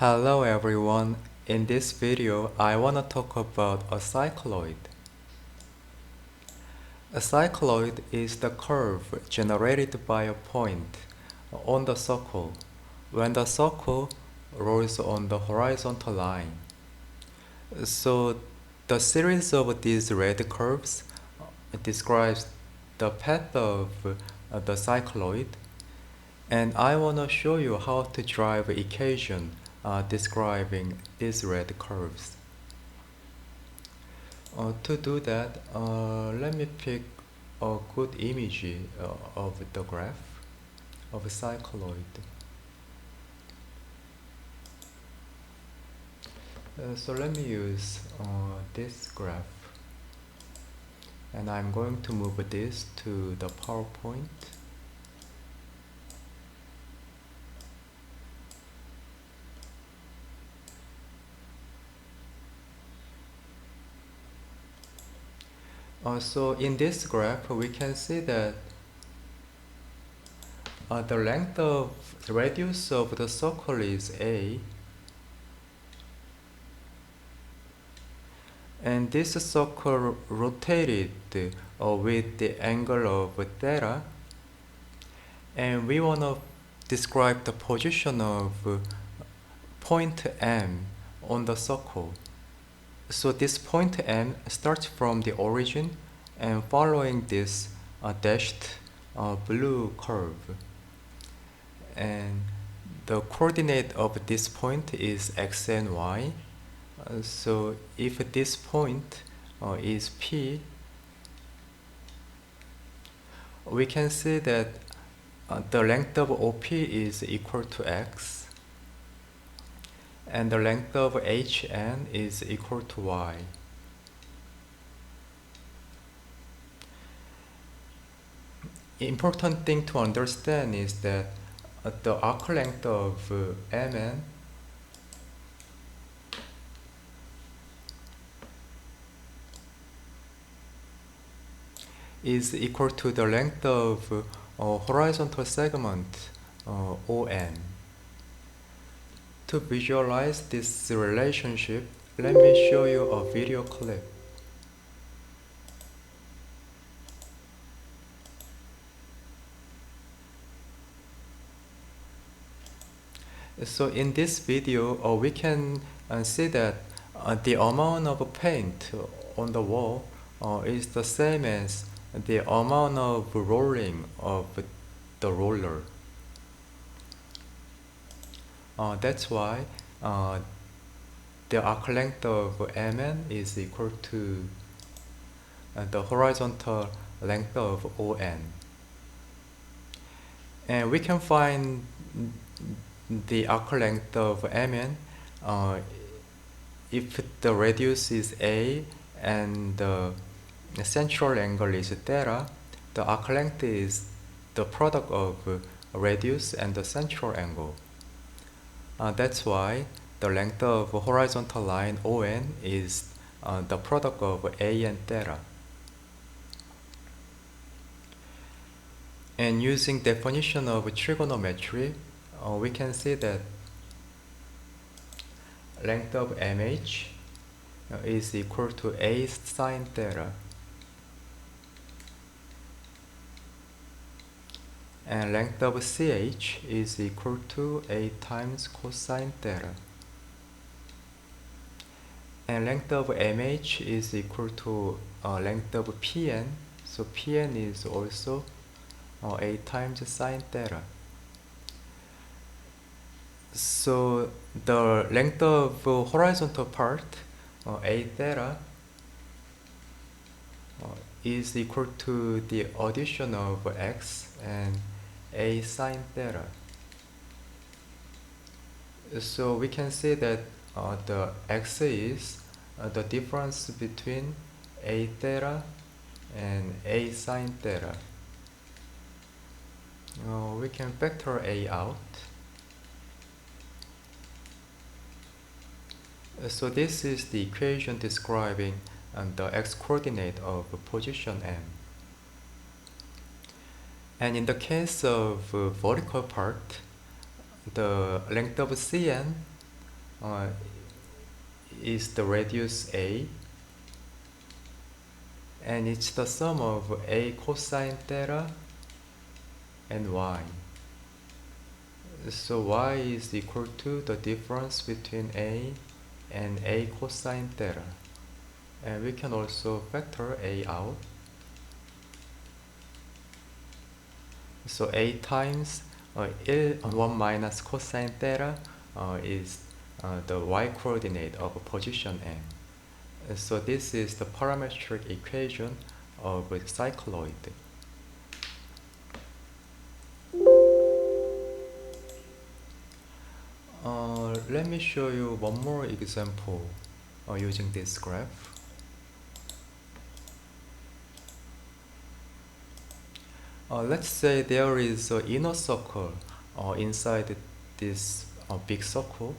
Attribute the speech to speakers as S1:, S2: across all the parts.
S1: Hello everyone, in this video I want to talk about a cycloid. A cycloid is the curve generated by a point on the circle when the circle rolls on the horizontal line. So the series of these red curves describes the path of the cycloid, and I want to show you how to derive equation describing these red curves. To do that, let me pick a good image of the graph of a cycloid. So let me use this graph, and I'm going to move this to the PowerPoint. So in this graph, we can see that the length of the radius of the circle is a, and this circle rotated with the angle of theta, and we want to describe the position of point M on the circle. So this point M starts from the origin and following this dashed blue curve, and the coordinate of this point is x and y. So if this point is P, we can see that the length of OP is equal to x, and the length of HN is equal to y. Important thing to understand is that the arc length of MN is equal to the length of horizontal segment ON. To visualize this relationship, let me show you a video clip. So in this video, we can see that the amount of paint on the wall is the same as the amount of rolling of the roller. That's why the arc length of MN is equal to the horizontal length of ON. And we can find the arc length of MN if the radius is A and the central angle is theta. The arc length is the product of radius and the central angle. That's why the length of horizontal line ON is the product of A and theta. And using definition of trigonometry, we can see that length of MH is equal to A sine theta, and length of CH is equal to A times cosine theta, and length of MH is equal to length of PN, so PN is also A times sine theta. So the length of horizontal part, A theta, is equal to the addition of x and A sine theta. So we can see that the x is the difference between A theta and A sine theta. We can factor A out. So this is the equation describing the x-coordinate of position M. And in the case of vertical part, the length of Cn uh, is the radius a, and it's the sum of a cosine theta and y. So y is equal to the difference between a and a cosine theta. And we can also factor a out. So a times 1 minus cosine theta is the y coordinate of position n. So this is the parametric equation of a cycloid. Let me show you one more example using this graph. Let's say there is an inner circle inside this big circle.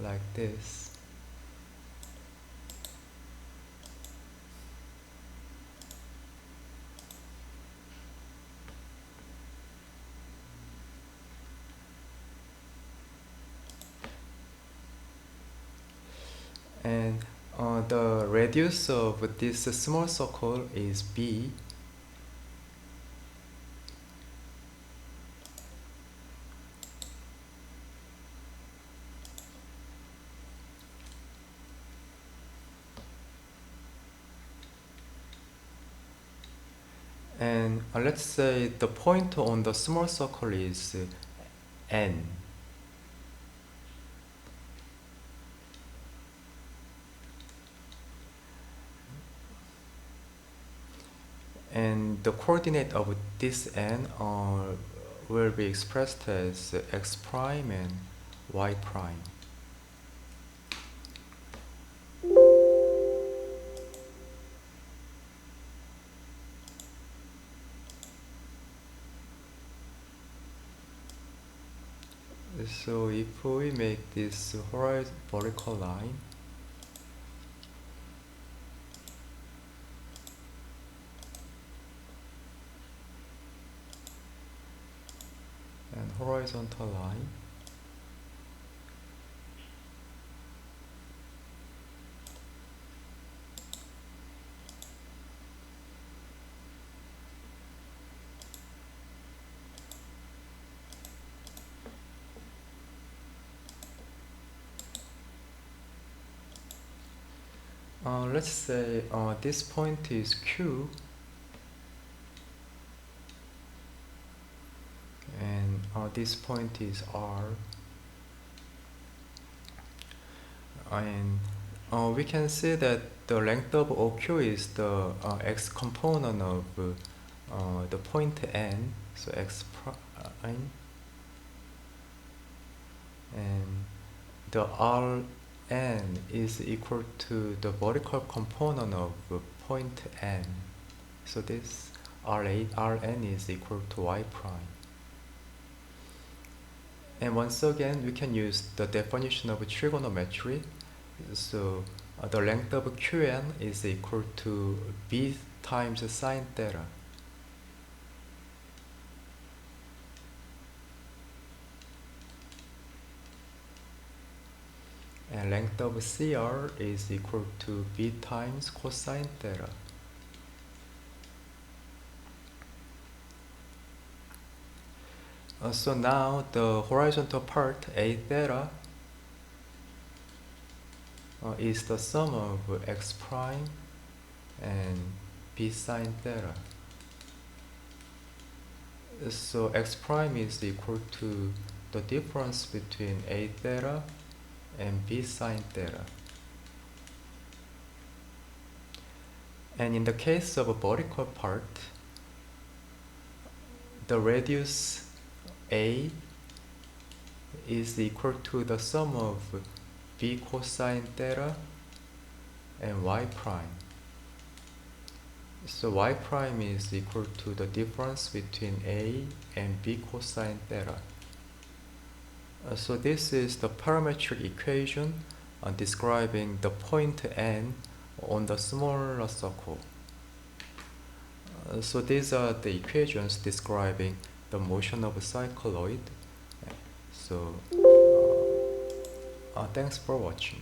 S1: Like this. And the radius of this small circle is b. And let's say the point on the small circle is n. And the coordinate of this n will be expressed as x prime and y prime. So if we make this vertical line, and horizontal line, let's say this point is Q, and this point is R, and we can see that the length of OQ is the x component of the point N, so x prime, and the Rn is equal to the vertical component of point N, so this Rn is equal to y prime. And once again, we can use the definition of trigonometry. So the length of Qn is equal to b times sine theta. And length of CR is equal to b times cosine theta. So now the horizontal part A theta is the sum of x prime and b sine theta. So x prime is equal to the difference between A theta and b sine theta. And in the case of a vertical part, the radius A is equal to the sum of b cosine theta and y prime. So y prime is equal to the difference between A and b cosine theta. So this is the parametric equation describing the point N on the smaller circle. So these are the equations describing the motion of a cycloid. So thanks for watching.